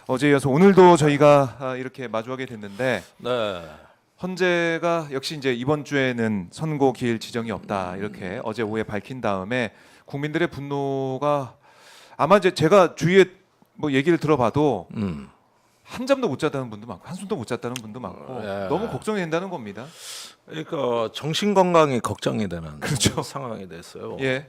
어제 이어서 오늘도 저희가 이렇게 마주하게 됐는데 네. 헌재가 역시 이제 이번 주에는 선고 기일 지정이 없다 이렇게 어제 오후에 밝힌 다음에 국민들의 분노가 아마 이제 제가 주위에 뭐 얘기를 들어봐도 한잠도 못 잤다는 분도 많고 한숨도 못 잤다는 분도 많고 예. 너무 걱정이 된다는 겁니다. 그러니까 정신 건강이 걱정이 되는 그렇죠. 상황이 됐어요. 예,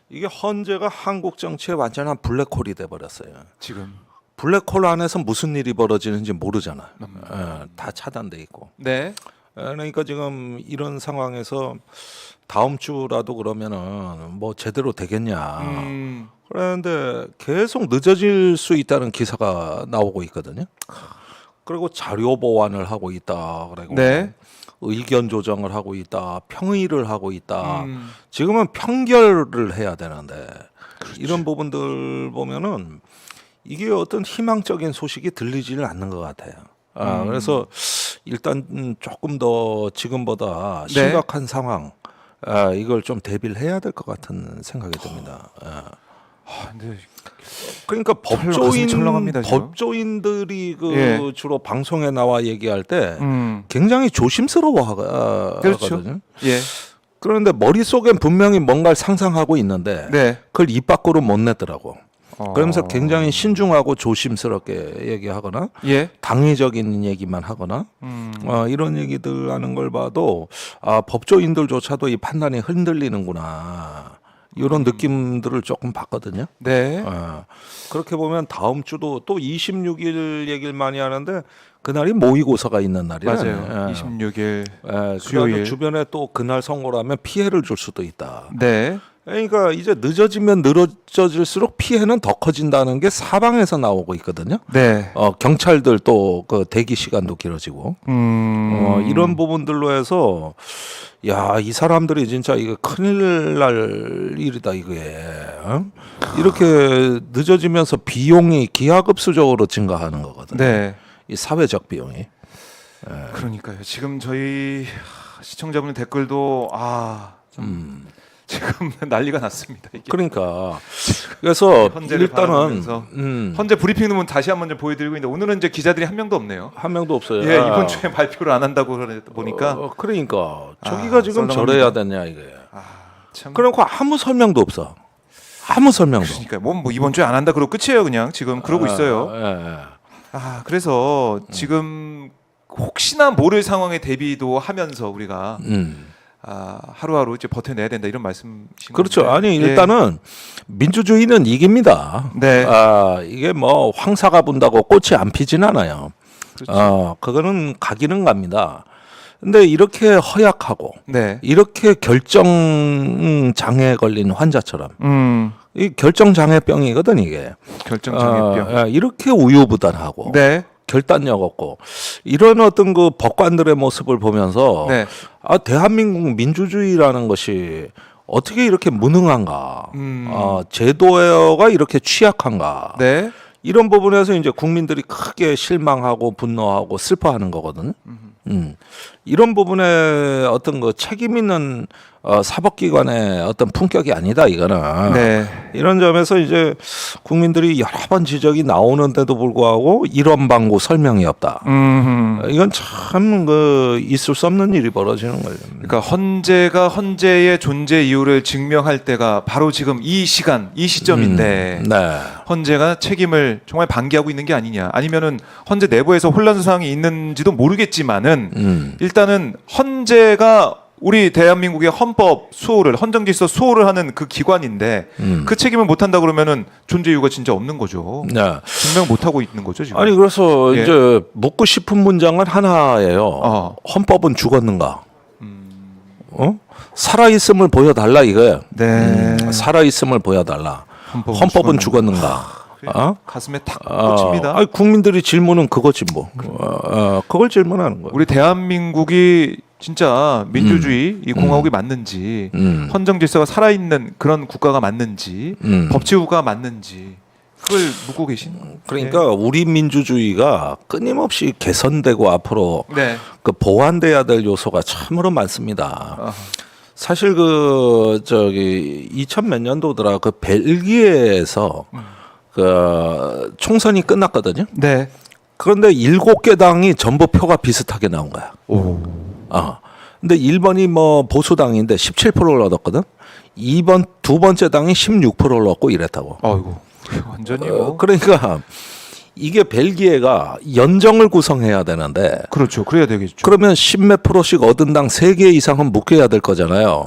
이게 헌재가 한국 정치의 완전한 블랙홀이 돼 버렸어요. 지금 블랙홀 안에서 무슨 일이 벌어지는지 모르잖아. 다 차단돼 있고. 네, 그러니까 지금 이런 상황에서 다음 주라도 그러면은 뭐 제대로 되겠냐. 그런데 계속 늦어질 수 있다는 기사가 나오고 있거든요. 그리고 자료 보완을 하고 있다. 그리고 네. 의견 조정을 하고 있다. 평의를 하고 있다. 지금은 평결을 해야 되는데 이런 부분들 보면은 이게 어떤 희망적인 소식이 들리지는 않는 것 같아요. 그래서 일단 조금 더 지금보다 네. 심각한 상황 이걸 좀 대비를 해야 될 것 같은 생각이 듭니다. 근데 그러니까 가슴이 철렁합니다, 지금. 법조인들이 예. 주로 방송에 나와 얘기할 때 음. 굉장히 조심스러워 그렇죠. 하거든요. 예, 그런데 머릿속엔 분명히 뭔가를 상상하고 있는데 네. 그걸 입 밖으로 못 내더라고. 그러면서 어. 굉장히 신중하고 조심스럽게 얘기하거나 예, 당위적인 얘기만 하거나 이런 얘기들 하는 걸 봐도 법조인들조차도 이 판단이 흔들리는구나 이런 느낌들을 조금 받거든요. 네. 그렇게 보면 다음 주도 또 26일 얘기를 많이 하는데 그날이 모의고사가 있는 날이라네. 맞아요. 26일 수요일 수요일. 주변에 또 그날 선고라면 피해를 줄 수도 있다. 네. 그러니까 이제 늦어지면 늘어질수록 피해는 더 커진다는 게 사방에서 나오고 있거든요. 네. 경찰들 또 그 대기 시간도 길어지고 이런 부분들로 해서 야, 이 사람들이 진짜 이거 큰일 날 일이다 이게. 이렇게 늦어지면서 비용이 기하급수적으로 증가하는 거거든요. 네. 이 사회적 비용이. 그러니까요. 지금 저희 시청자분의 댓글도 좀 지금 난리가 났습니다. 이게 그러니까 그래서 헌재를 일단은 바라보면서 헌재 브리핑룸은 다시 한번 좀 보여드리고 있는데 오늘은 이제 기자들이 한 명도 없네요. 한 명도 없어요. 예, 이번 주에 발표를 안 한다고 보니까 그러니까 저기가 지금 썰렁합니다. 저래야 되냐 이게. 참. 그러니까 아무 설명도 없어. 아무 설명도. 그러니까 뭐 이번 주에 안 한다 그러고 끝이에요. 그냥 지금 그러고 있어요. 예. 그래서 지금 혹시나 모를 상황에 대비도 하면서 우리가 하루하루 이제 버텨내야 된다 이런 말씀이신 그렇죠. 건데. 아니 예. 일단은 민주주의는 이깁니다. 네. 이게 뭐 황사가 분다고 꽃이 안 피진 않아요. 그렇죠. 그거는 가기는 갑니다. 근데 이렇게 허약하고 네. 이렇게 결정 장애에 걸린 환자처럼 이 결정 장애병이거든 이게. 결정 장애병. 이렇게 우유부단하고 네. 결단력 없고 이런 어떤 그 법관들의 모습을 보면서 네. 대한민국 민주주의라는 것이 어떻게 이렇게 무능한가, 제도가 이렇게 취약한가, 네. 이런 부분에서 이제 국민들이 크게 실망하고 분노하고 슬퍼하는 거거든. 이런 부분에 어떤 그 책임 있는 사법기관의 어떤 품격이 아니다 이거는. 네. 이런 점에서 이제 국민들이 여러 번 지적이 나오는데도 불구하고 이런 방구 설명이 없다. 이건 참 그 있을 수 없는 일이 벌어지는 거예요. 그러니까 헌재가 헌재의 존재 이유를 증명할 때가 바로 지금 이 시간, 이 시점인데 네. 헌재가 책임을 정말 방기하고 있는 게 아니냐, 아니면은 헌재 내부에서 혼란 사항이 있는지도 모르겠지만은 일단은 헌재가 우리 대한민국의 헌법 수호를, 헌정질서 수호를 하는 그 기관인데 그 책임을 못 한다 그러면은 존재 이유가 진짜 없는 거죠. 네. 증명 못 하고 있는 거죠 지금. 아니 그래서 예. 이제 묻고 싶은 문장은 하나예요. 헌법은 죽었는가? 살아 있음을 보여달라 이거예요. 네. 살아 있음을 보여달라. 헌법은 죽었는가? 가슴에 탁 꽂힙니다. 아니, 국민들이 질문은 그거지 뭐. 그걸 질문하는 거예요. 우리 대한민국이 진짜 민주주의 이 공화국이 맞는지, 헌정 질서가 살아있는 그런 국가가 맞는지, 법치국가가 맞는지 그걸 묻고 계신 거예요. 그러니까 우리 민주주의가 끊임없이 개선되고 앞으로 네. 그 보완돼야 될 요소가 참으로 많습니다. 아하. 사실 2000몇 년도더라 그 벨기에에서 그 총선이 끝났거든요. 네. 그런데 7개 당이 전부 표가 비슷하게 나온 거야. 오. 근데 1번이 뭐 보수당인데 17%를 얻었거든. 2번 두 번째 당이 16%를 얻고 이랬다고. 아이고. 완전히 뭐. 그러니까 이게 벨기에가 연정을 구성해야 되는데 그렇죠. 그래야 되겠죠. 그러면 10몇 프로씩 얻은 당 3개 이상은 묶여야 될 거잖아요.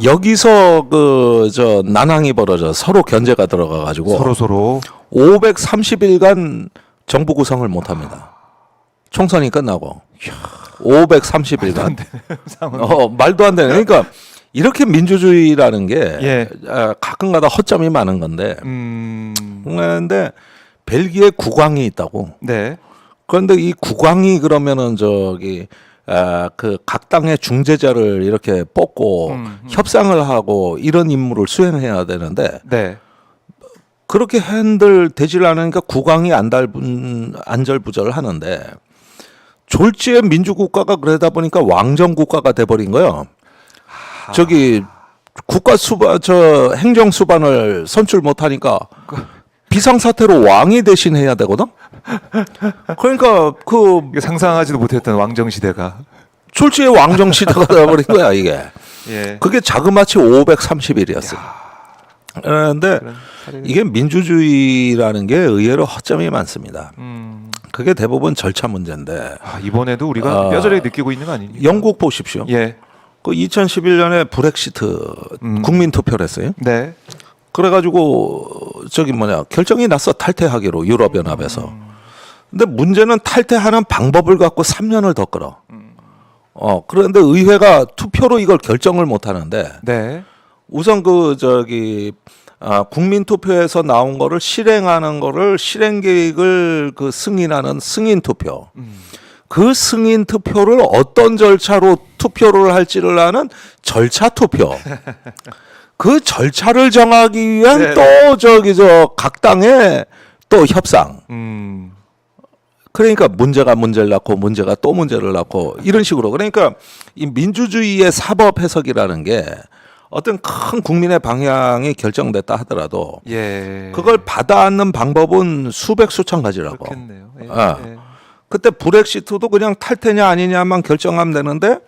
여기서 그 저 난항이 벌어져 서로 견제가 들어가 가지고 서로 530일간 정부 구성을 못 합니다. 총선이 끝나고 530일간 말도 안 되네. 그러니까 이렇게 민주주의라는 게 가끔가다 허점이 많은 건데. 그런데 벨기에 국왕이 있다고. 네. 그런데 이 국왕이 그러면은 저기 그 각 당의 중재자를 이렇게 뽑고 협상을 하고 이런 임무를 수행해야 되는데 네. 그렇게 핸들 되질 않으니까 국왕이 안절부절 하는데 졸지에 민주국가가 그러다 보니까 왕정 국가가 돼버린 거예요. 저기 국가 수반 저 행정 수반을 선출 못하니까 비상사태로 왕이 대신해야 되거든. 그러니까 그 이게 상상하지도 못했던 왕정 시대가 졸지에 왕정 시대가 돼버린 거야 이게. 예. 그게 자그마치 530일이었어. 그런데 이게 민주주의라는 게 의외로 허점이 많습니다. 그게 대부분 절차 문제인데. 이번에도 우리가 뼈저리게 느끼고 있는 거 아닙니까? 영국 보십시오. 예. 그 2011년에 브렉시트 국민 투표를 했어요. 네. 그래가지고 저기 결정이 났어. 탈퇴하기로 유럽연합에서. 근데 문제는 탈퇴하는 방법을 갖고 3년을 더 끌어. 그런데 의회가 투표로 이걸 결정을 못 하는데. 네. 우선 그 저기 국민 투표에서 나온 거를 실행하는 거를 실행 계획을 그 승인하는 승인 투표. 그 승인 투표를 어떤 절차로 투표를 할지를 아는 절차 투표. 그 절차를 정하기 위한 네. 또 저기 각 당의 또 협상. 그러니까 문제가 문제를 낳고 문제가 또 문제를 낳고 이런 식으로. 그러니까 이 민주주의의 사법 해석이라는 게 어떤 큰 국민의 방향이 결정됐다 하더라도 그걸 받아안는 방법은 수백 수천 가지라고. 그렇겠네요. 그때 브렉시트도 그냥 탈퇴냐 아니냐만 결정하면 되는데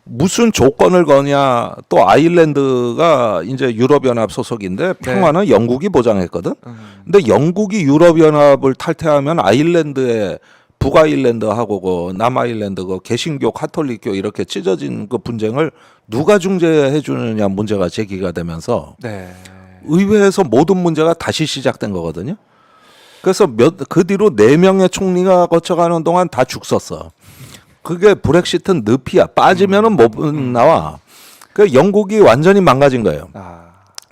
무슨 조건을 거냐. 또 아일랜드가 이제 유럽연합 소속인데 평화는 영국이 보장했거든. 근데 영국이 유럽연합을 탈퇴하면 아일랜드에 북아일랜드하고 그 남아일랜드 그 개신교 카톨릭교 이렇게 찢어진 그 분쟁을 누가 중재해 주느냐 문제가 제기가 되면서 의회에서 모든 문제가 다시 시작된 거거든요. 그래서 그 뒤로 4명의 총리가 거쳐가는 동안 다 죽었어. 그게 브렉시트 늪이야. 빠지면은 못 나와. 그 영국이 완전히 망가진 거예요.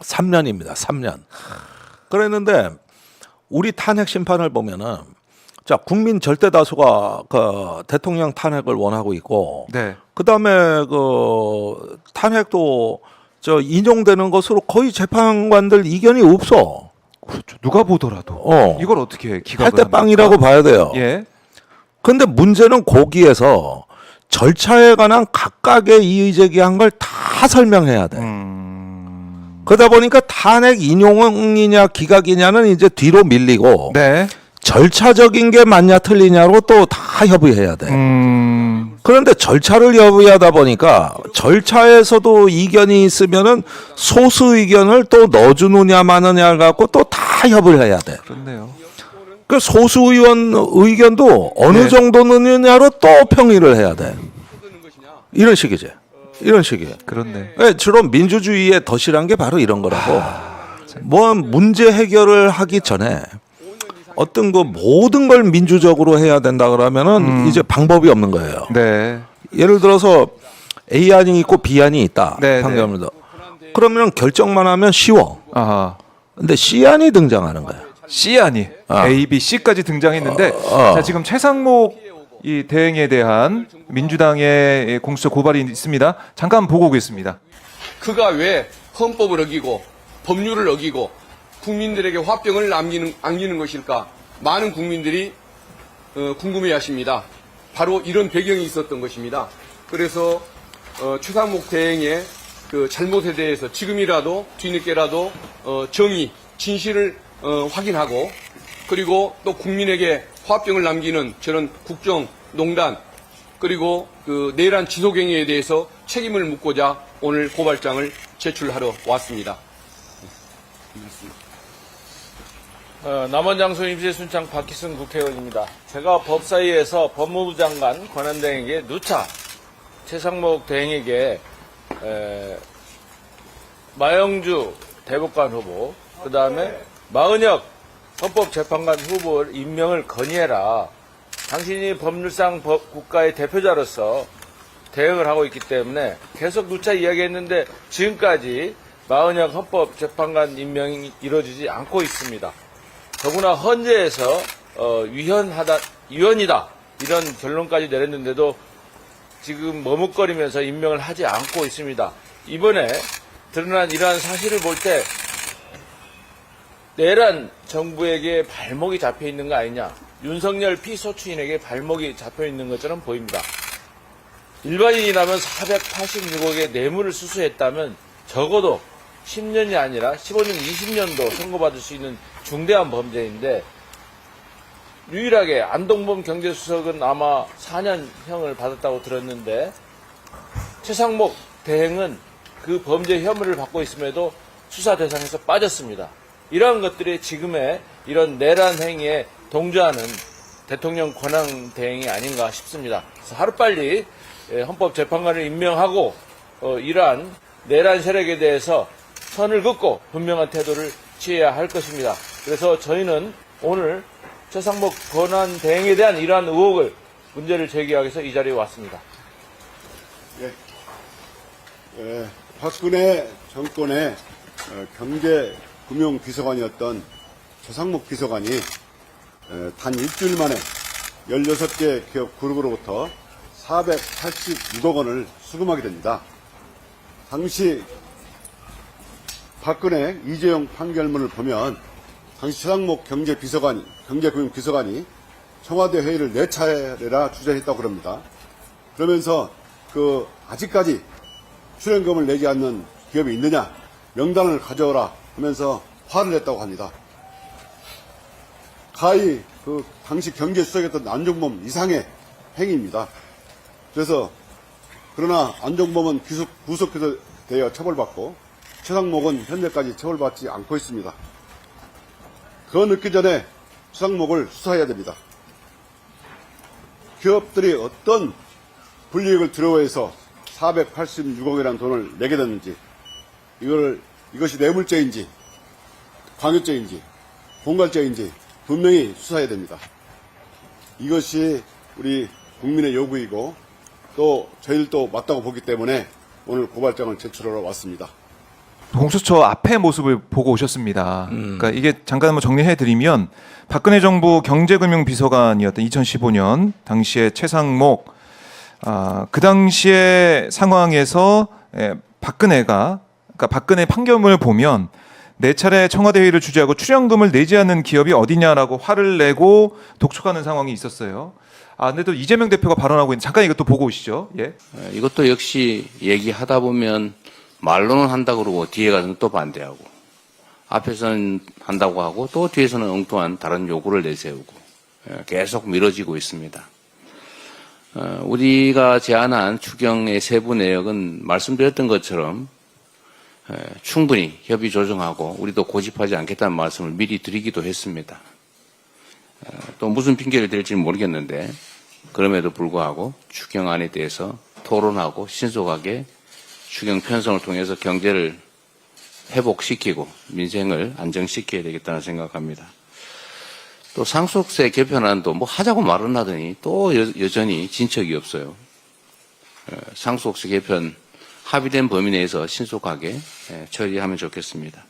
3년입니다. 3년. 그랬는데 우리 탄핵 심판을 보면은 자 국민 절대 다수가 그 대통령 탄핵을 원하고 있고, 그 다음에 그 탄핵도 저 인용되는 것으로 거의 재판관들 이견이 없어. 그렇죠. 누가 보더라도 이걸 어떻게 기각을 할 때 빵이라고 봐야 돼요. 그런데 문제는 거기에서 절차에 관한 각각의 이의 제기한 걸 다 설명해야 돼. 그러다 보니까 탄핵 인용이냐 기각이냐는 이제 뒤로 밀리고 절차적인 게 맞냐 틀리냐로 또 다 협의해야 돼. 그런데 절차를 협의하다 보니까 절차에서도 이견이 있으면은 소수 의견을 또 넣어주느냐 마느냐를 갖고 또 다 협의를 해야 돼. 그렇네요. 그 소수 의원 의견도 어느 정도 넣느냐로 또 평의를 해야 돼. 이런 식이지. 이런 식이에요. 그렇네. 주로 민주주의의 덫이란 게 바로 이런 거라고. 뭐 문제 해결을 하기 전에 어떤 거 모든 걸 민주적으로 해야 된다 그러면은 이제 방법이 없는 거예요. 예를 들어서 A안이 있고 B안이 있다. 판결문도. 그러면 결정만 하면 쉬워. 근데 C안이 등장하는 거야. C안이 A, B, C까지 등장했는데 자, 지금 최상목 이 대행에 대한 민주당의 공수처 고발이 있습니다. 잠깐 보고 오겠습니다. 그가 왜 헌법을 어기고 법률을 어기고 국민들에게 화병을 안기는 것일까? 많은 국민들이 궁금해하십니다. 바로 이런 배경이 있었던 것입니다. 그래서 최상목 대행의 그 잘못에 대해서 지금이라도 뒤늦게라도 정의, 진실을 확인하고 그리고 또 국민에게 화병을 남기는 저런 국정농단 그리고 그 내란 지속행위에 대해서 책임을 묻고자 오늘 고발장을 제출하러 왔습니다. 남원장소 임시순창 박희순 국회의원입니다. 제가 법사위에서 법무부 장관 권한대행에게 누차 최상목 대행에게 마영주 대법관 후보, 그 다음에 마은혁 헌법재판관 후보 임명을 건의해라. 당신이 법률상 국가의 대표자로서 대응을 하고 있기 때문에 계속 누차 이야기했는데 지금까지 마은혁 헌법재판관 임명이 이루어지지 않고 있습니다. 더구나 헌재에서 위헌이다 이런 결론까지 내렸는데도 지금 머뭇거리면서 임명을 하지 않고 있습니다. 이번에 드러난 이러한 사실을 볼 때 내란 정부에게 발목이 잡혀 있는 거 아니냐, 윤석열 피소추인에게 발목이 잡혀 있는 것처럼 보입니다. 일반인이라면 486억의 뇌물을 수수했다면 적어도 10년이 아니라 15년, 20년도 선고받을 수 있는 중대한 범죄인데 유일하게 안동범 경제수석은 아마 4년형을 받았다고 들었는데 최상목 대행은 그 범죄 혐의를 받고 있음에도 수사 대상에서 빠졌습니다. 이러한 것들이 지금의 이런 내란 행위에 동조하는 대통령 권한 대행이 아닌가 싶습니다. 그래서 하루빨리 헌법재판관을 임명하고 이러한 내란 세력에 대해서 선을 긋고 분명한 태도를 취해야 할 것입니다. 그래서 저희는 오늘 최상목 권한 대행에 대한 이러한 의혹을 문제를 제기하기 위해서 이 자리에 왔습니다. 박근혜 정권의 경제금융비서관이었던 최상목 비서관이 단 일주일 만에 16개 기업 그룹으로부터 486억 원을 수금하게 됩니다. 당시 박근혜 이재용 판결문을 보면 당시 최상목 경제금융비서관이 청와대 회의를 4차례나 주재했다고 그럽니다. 그러면서 아직까지 출연금을 내지 않는 기업이 있느냐, 명단을 가져오라 하면서 화를 냈다고 합니다. 가히 당시 경제수석이었던 안종범 이상의 행위입니다. 그러나 안종범은 구속되어 처벌받고 최상목은 현재까지 처벌받지 않고 있습니다. 더 늦기 전에 최상목을 수사해야 됩니다. 기업들이 어떤 불이익을 두려워해서 486억이라는 돈을 내게 됐는지, 이것이 뇌물죄인지, 광역죄인지, 공갈죄인지 분명히 수사해야 됩니다. 이것이 우리 국민의 요구이고 또 저희들도 맞다고 보기 때문에 오늘 고발장을 제출하러 왔습니다. 공수처 앞의 모습을 보고 오셨습니다. 그러니까 이게 잠깐 한번 정리해드리면 박근혜 정부 경제금융비서관이었던 2015년 당시에 최상목 그 당시의 상황에서 그러니까 박근혜 판결문을 보면 4차례 청와대 회의를 주재하고 출연금을 내지 않는 기업이 어디냐라고 화를 내고 독촉하는 상황이 있었어요. 근데 또 이재명 대표가 발언하고 있는, 잠깐 이것도 보고 오시죠. 예. 이것도 역시 얘기하다 보면 말로는 한다고 그러고 뒤에 가서는 또 반대하고, 앞에서는 한다고 하고 또 뒤에서는 엉뚱한 다른 요구를 내세우고 계속 미뤄지고 있습니다. 우리가 제안한 추경의 세부 내역은 말씀드렸던 것처럼 충분히 협의 조정하고 우리도 고집하지 않겠다는 말씀을 미리 드리기도 했습니다. 또 무슨 핑계를 댈지는 모르겠는데 그럼에도 불구하고 추경안에 대해서 토론하고 신속하게 추경 편성을 통해서 경제를 회복시키고 민생을 안정시켜야 되겠다는 생각합니다. 또 상속세 개편안도 뭐 하자고 말은 하더니 또 여전히 진척이 없어요. 상속세 개편 합의된 범위 내에서 신속하게 처리하면 좋겠습니다.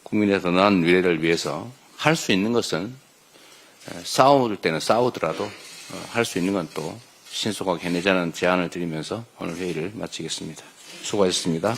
국민의 더 나은 미래를 위해서 할 수 있는 것은 싸울 때는 싸우더라도 할 수 있는 건 또 신속하게 해내자는 제안을 드리면서 오늘 회의를 마치겠습니다. 수고하셨습니다.